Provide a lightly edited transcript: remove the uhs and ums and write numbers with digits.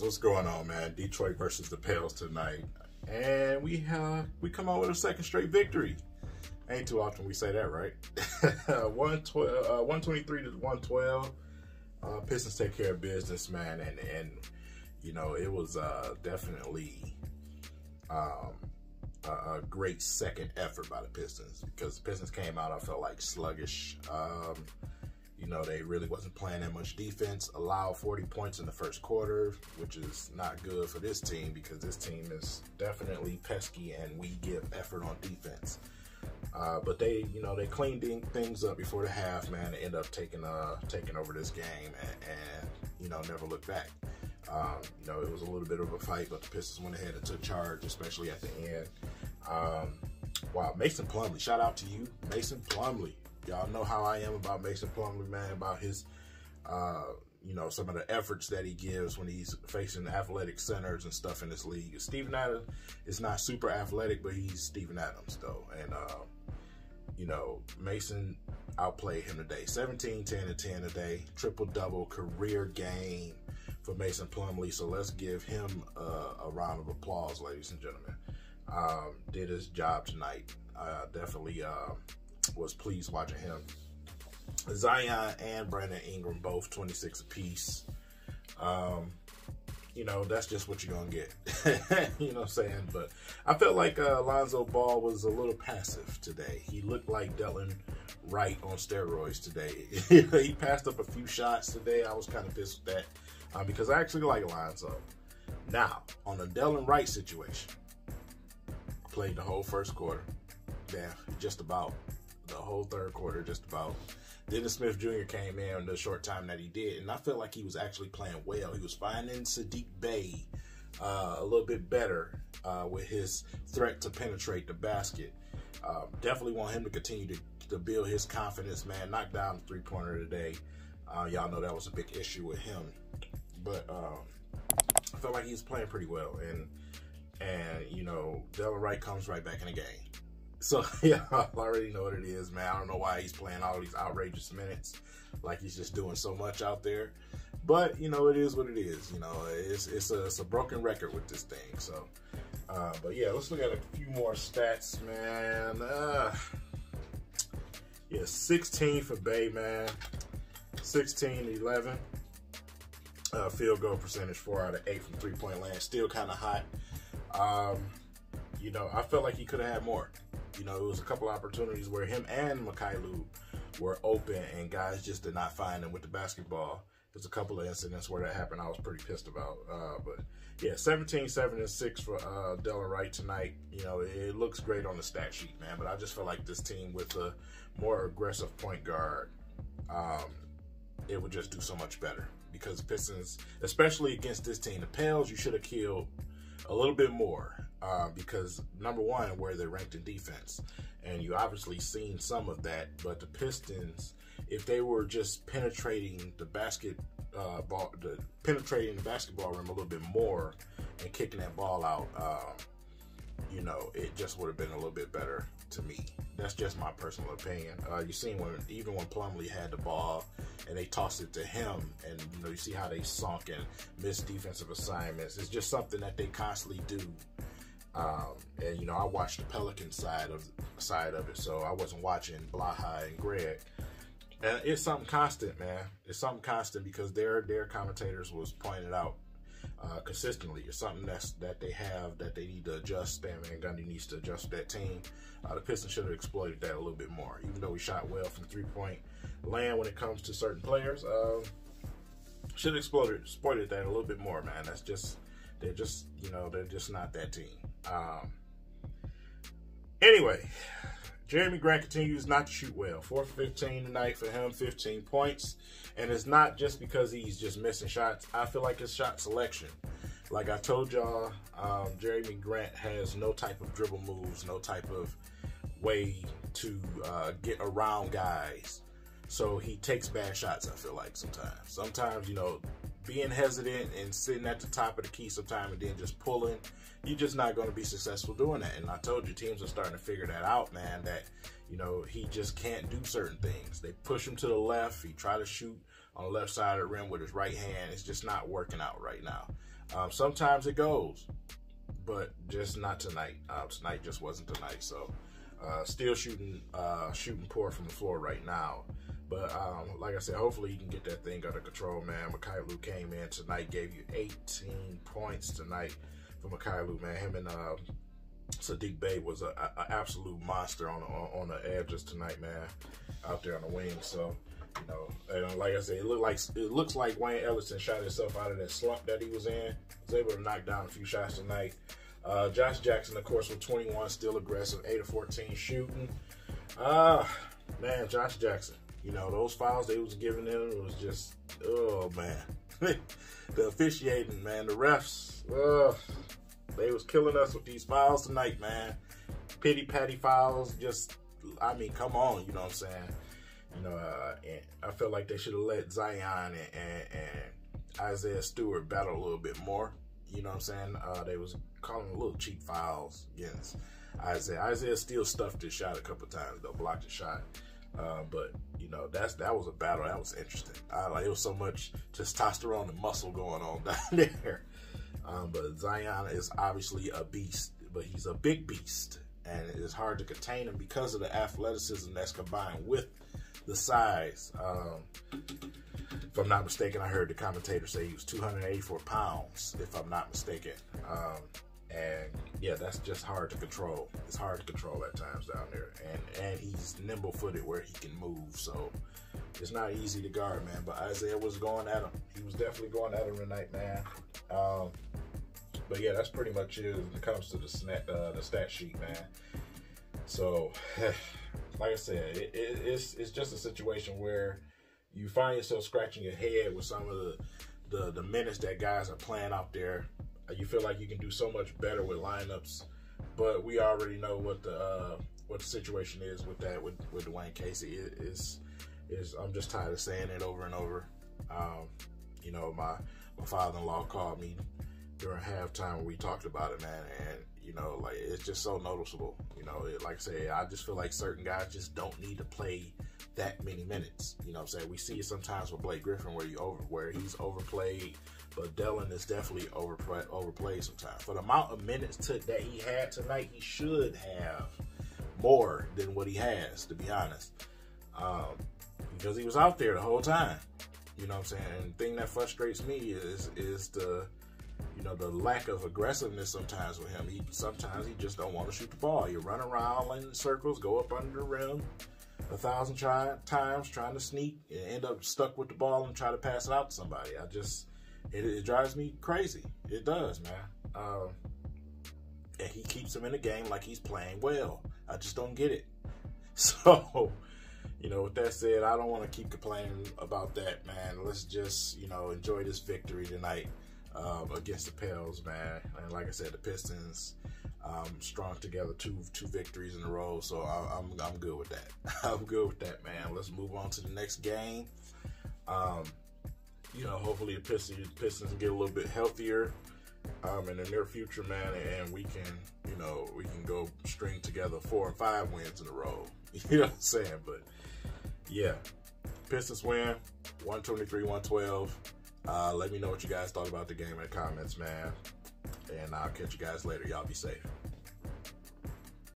What's going on, man? Detroit versus the Pels tonight, and we come out with a second straight victory. Ain't too often we say that, right? 123 to 112. Pistons take care of business, man, and you know, it was definitely a great second effort by the Pistons, because the Pistons came out, I felt like, sluggish. You know, they really wasn't playing that much defense. Allowed 40 points in the first quarter, which is not good for this team, because this team is definitely pesky and we give effort on defense. But they, you know, they cleaned things up before the half, man. They end up taking over this game and you know, never looked back. You know, it was a little bit of a fight, but the Pistons went ahead and took charge, especially at the end. Wow, Mason Plumlee, shout out to you, Mason Plumlee. Y'all know how I am about Mason Plumlee, man, about his, you know, some of the efforts that he gives when he's facing athletic centers and stuff in this league. Steven Adams is not super athletic, but he's Steven Adams, though. And, you know, Mason outplayed him today. 17, 10, and 10 today. Triple-double career game for Mason Plumlee. So let's give him a round of applause, ladies and gentlemen. Did his job tonight. Definitely was pleased watching him. Zion and Brandon Ingram both 26 apiece. You know, that's just what you're gonna get. You know what I'm saying? But I felt like Lonzo Ball was a little passive today. He looked like Delon Wright on steroids today. He passed up a few shots today. I was kind of pissed with that because I actually like Lonzo. Now, on the Delon Wright situation, played the whole first quarter. Yeah, just about. The whole third quarter, just about. Dennis Smith Jr. came in the short time that he did, and I felt like he was actually playing well. He was finding Sadiq Bey a little bit better with his threat to penetrate the basket. Definitely want him to continue to build his confidence, man. Knocked down the three-pointer today. Y'all know that was a big issue with him. But I felt like he was playing pretty well. And you know, Delon Wright comes right back in the game. So, yeah, I already know what it is, man. I don't know why he's playing all these outrageous minutes, like he's just doing so much out there. But, you know, it is what it is. You know, it's a broken record with this thing. So, but, yeah, let's look at a few more stats, man. Yeah, 16 for Bay, man. 16-11. Field goal percentage, 4 out of 8 from three-point land. Still kind of hot. You know, I felt like he could have had more. You know, it was a couple opportunities where him and Mikhailuk were open and guys just did not find them with the basketball. There's a couple of incidents where that happened I was pretty pissed about. But, yeah, 17, 7, and 6 for Delon Wright tonight. You know, it looks great on the stat sheet, man. But I just feel like this team with a more aggressive point guard, it would just do so much better. Because Pistons, especially against this team, the Pels, you should have killed a little bit more. Because number one, where they're ranked in defense, and you obviously seen some of that. But the Pistons, if they were just penetrating the basketball rim a little bit more and kicking that ball out, you know, it just would have been a little bit better to me. That's just my personal opinion. You seen even when Plumlee had the ball and they tossed it to him, and you know, you see how they sunk and missed defensive assignments. It's just something that they constantly do. And you know, I watched the Pelicans side of it, so I wasn't watching Blaha and Greg. And it's something constant, man. It's something constant because their commentators was pointing out consistently. It's something that they have that they need to adjust. Stan Van Gundy needs to adjust that team. The Pistons should have exploited that a little bit more. Even though we shot well from three-point land when it comes to certain players, should have exploited that a little bit more, man. They're just not that team. Anyway, Jeremy Grant continues not to shoot well. 4 for 15 tonight for him, 15 points. And it's not just because he's just missing shots. I feel like it's shot selection. Like I told y'all, Jeremy Grant has no type of dribble moves, no type of way to get around guys. So he takes bad shots, I feel like, sometimes. Sometimes, you know, being hesitant and sitting at the top of the key sometimes and then just pulling, you're just not going to be successful doing that. And I told you, teams are starting to figure that out, man, that, you know, he just can't do certain things. They push him to the left. He try to shoot on the left side of the rim with his right hand. It's just not working out right now. Sometimes it goes, but just not tonight. Tonight just wasn't the night. So still shooting poor from the floor right now. But like I said, hopefully you can get that thing under control, man. Mikhailuk came in tonight, gave you 18 points tonight for Mikhailuk, man. Him and Sadiq Bey was an absolute monster on the edges tonight, man, out there on the wing. So, you know, and like I said, it looks like Wayne Ellington shot himself out of that slump that he was in. Was able to knock down a few shots tonight. Josh Jackson, of course, with 21, still aggressive, 8 of 14 shooting. Man, Josh Jackson. You know, those fouls they was giving him was just, oh, man. The officiating, man, the refs, they was killing us with these fouls tonight, man. Pity-patty fouls, just, I mean, come on, you know what I'm saying? You know, and I feel like they should have let Zion and Isaiah Stewart battle a little bit more. You know what I'm saying? They was calling a little cheap fouls against Isaiah. Isaiah still stuffed his shot a couple times, though, blocked his shot. But you know, that was a battle. That was interesting. Like, it was so much testosterone and muscle going on down there. But Zion is obviously a beast, but he's a big beast, and it's hard to contain him because of the athleticism that's combined with the size. If I'm not mistaken, I heard the commentator say he was 284 pounds, if I'm not mistaken. And yeah, that's just hard to control. It's hard to control at times down there. And he's nimble-footed where he can move. So it's not easy to guard, man. But Isaiah was going at him. He was definitely going at him tonight, man. But yeah, that's pretty much it when it comes to the stat sheet, man. So, like I said, it's just a situation where you find yourself scratching your head with some of the minutes that guys are playing out there. You feel like you can do so much better with lineups, but we already know what the situation is with that with Dwayne Casey. I'm just tired of saying it over and over. You know, my father-in-law called me during halftime when we talked about it, man, and you know, like, it's just so noticeable. You know, like I say, I just feel like certain guys just don't need to play that many minutes. You know what I'm saying? We see it sometimes with Blake Griffin where he's overplayed. But Dillon is definitely overplayed sometimes. For the amount of minutes that he had tonight, he should have more than what he has, to be honest. Because he was out there the whole time. You know what I'm saying? And the thing that frustrates me is the, you know, the lack of aggressiveness sometimes with him. Sometimes he just don't want to shoot the ball. You run around in circles, go up under the rim 1,000 times trying to sneak, and end up stuck with the ball and try to pass it out to somebody. It drives me crazy. It does, man. And he keeps him in the game like he's playing well. I just don't get it. So, you know, with that said, I don't want to keep complaining about that, man. Let's just, you know, enjoy this victory tonight against the Pels, man. And like I said, the Pistons strung together two victories in a row. So I'm good with that. I'm good with that, man. Let's move on to the next game. You know, hopefully the Pistons get a little bit healthier in the near future, man, and we can, you know, go string together 4 and 5 wins in a row. You know what I'm saying? But yeah, Pistons win 123-112. Let me know what you guys thought about the game in the comments, man, and I'll catch you guys later. Y'all be safe.